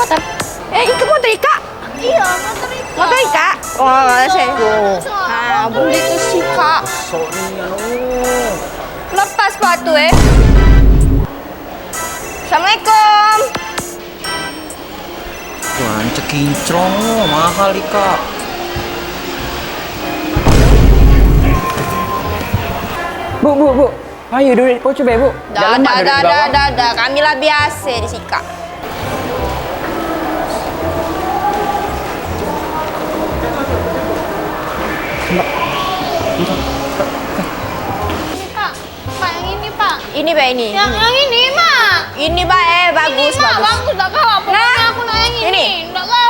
motor. Itu motor Ika. Iya, motor Ika. Motor Ika. Oh, nggak sih. Nah, beli tuh sih Kak. Sok nih anu. Lepas sepatu Assalamualaikum. Lancek kinclong, mahal Kak. Bu. Ayo dulu, kau coba Bu. Dah. Kami lah biasa di Sika. Ini Pak. Pak yang ini Pak. Ini Mbak ini. Yang ini Mak. Ini Mbak bagus Ini Mak bagus tak kalah. Pokoknya aku nak yang ini. ini. Tak kalah.